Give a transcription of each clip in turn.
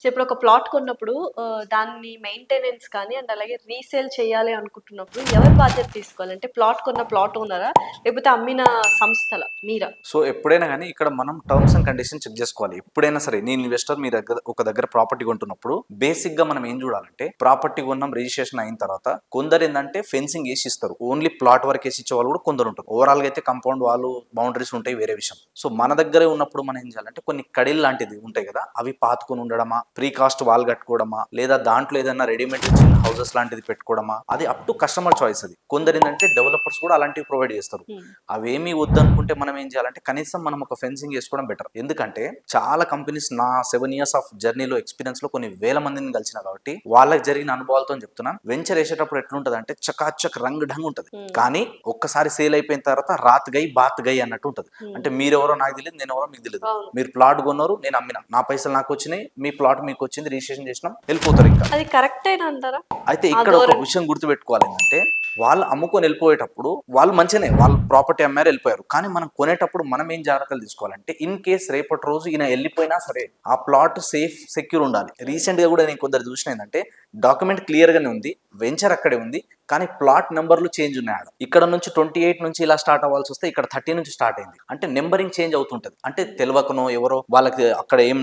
So, ఇప్పుడు ఒక plot కొన్నప్పుడు దాన్ని మెయింటెనెన్స్ కానీ అండ్ అలాగే రీసేల్ చేయాలి అనుకుంటున్నప్పుడు ఎవరు బాధ్యత తీసుకోవాలి? అంటే ప్లాట్ కొన్న ప్లాట్ ఓనరా? లేకపోతే అమ్మిన సంస్థలా? మీరా? సో ఎప్పుడైనా గానీ ఇక్కడ మనం టర్మ్స్ అండ్ కండిషన్ చెక్ చేసుకోవాలి. ఎప్పుడైనా సరే నేను ఇన్వెస్టర్ మీ దగ్గర ఒక దగ్గర ప్రాపర్టీ కొంటున్నప్పుడు బేసిక్ గా మనం ఏం చూడాలంటే ప్రాపర్టీ కొన్నాం రిజిస్ట్రేషన్ అయిన తర్వాత కొందరు ఏంటంటే ఫెన్సింగ్ వేసి ఇస్తారు. ఓన్లీ ప్లాట్ వరకు వేసి ఇచ్చే వాళ్ళు కూడా కొందరు ఉంటారు. ఓవరాల్ గా అయితే కంపౌండ్ వాళ్ళు బౌండరీస్ ఉంటాయి, వేరే విషయం. సో మన దగ్గరే ఉన్నప్పుడు మనం ఏం చేయాలంటే కొన్ని కడిల్ లాంటిది ఉంటాయి కదా, అవి పాతుకొని ఉండడమా, ప్రీ కాస్ట్ వాల్ కట్టుకోవడమా, లేదా దాంట్లో ఏదైనా రెడీమేడ్ చిన్న హౌసెస్ లాంటిది పెట్టుకోవడమా, అది అప్ టు కస్టమర్ చాయిస్. అది కొందరు ఏంటంటే డెవలపర్స్ కూడా అలాంటివి ప్రొవైడ్ చేస్తారు. అవేమీ వద్దనుకుంటే మనం ఏం చేయాలంటే కనీసం మనం ఒక ఫెన్సింగ్ చేసుకోవడం బెటర్. ఎందుకంటే చాలా కంపెనీస్ నా 7 years ఆఫ్ జర్నీలో ఎక్స్పీరియన్స్ లో కొన్ని వేల మందిని కలిసిన కాబట్టి వాళ్ళకి జరిగిన అనుభవాలతో చెప్తున్నా. వెంచర్ వేసేటప్పుడు ఎట్లుంటది అంటే చకాచక్ రంగు ఢంగ్ ఉంటది, కానీ ఒక్కసారి సేల్ అయిపోయిన తర్వాత రాత్ గై బాత్ గై అన్నట్టు ఉంటది. అంటే మీరెవరో నాకు తెలియదు, నేను ఎవరో మీకు తెలియదు. మీరు ప్లాట్ కొన్నారు, నేను అమ్మినా, నా పైసలు నాకు వచ్చినాయి, మీ ప్లాట్ మీకు వచ్చింది, రిజిస్ట్రేషన్ చేసినాం, వెళ్ళిపోతారు. ఇంకా అది కరెక్టేనా అంటారా? అయితే ఇక్కడ ఒక విషయం గుర్తుపెట్టుకోవాలి ఏంటంటే వాళ్ళు అమ్ముకొని వెళ్ళిపోయేటప్పుడు వాళ్ళు మంచిగానే వాళ్ళు ప్రాపర్టీ అమ్మారు వెళ్ళిపోయారు, కానీ మనం కొనేటప్పుడు మనం ఏం జాగ్రత్తలు తీసుకోవాలంటే ఇన్ కేస్ రేపటి రోజు ఈయన వెళ్ళిపోయినా సరే ఆ ప్లాట్ సేఫ్ సెక్యూర్ ఉండాలి. రీసెంట్ గా కూడా నేను కొందరు చూసిన ఏంటంటే డాక్యుమెంట్ క్లియర్ గానే ఉంది, వెంచర్ అక్కడే ఉంది, కానీ ప్లాట్ నెంబర్లు చేంజ్ ఉన్నాయి. ఇక్కడ నుంచి 28 నుంచి ఇలా స్టార్ట్ అవ్వాల్సి వస్తే ఇక్కడ 30 నుంచి స్టార్ట్ అయింది. అంటే నెంబరింగ్ చేంజ్ అవుతుంటది. అంటే తెలియకనో ఎవరో వాళ్ళకి అక్కడ ఏం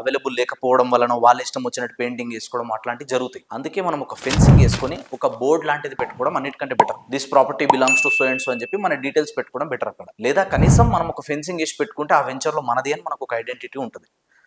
అవైలబుల్ లేకపోవడం వలన వాళ్ళ ఇష్టం వచ్చినట్టు పెయింటింగ్ వేసుకోవడం అట్లాంటివి జరుగుతాయి. అందుకే మనం ఒక ఫెన్సింగ్ వేసుకొని ఒక బోర్డ్ లాంటిది పెట్టుకోవడం అన్నిటికంటే better. This property belongs to so and so అని చెప్పి మన డీటెయిల్స్ పెట్టుకోవడం బెటర్ అక్కడ. లేదా కనీసం మనం ఒక ఫెన్సింగ్ వేసి పెట్టుకుంటే ఆ వెంచర్ లో మనది అని మనకు ఒక ఐడెంటిటీ ఉంటుంది.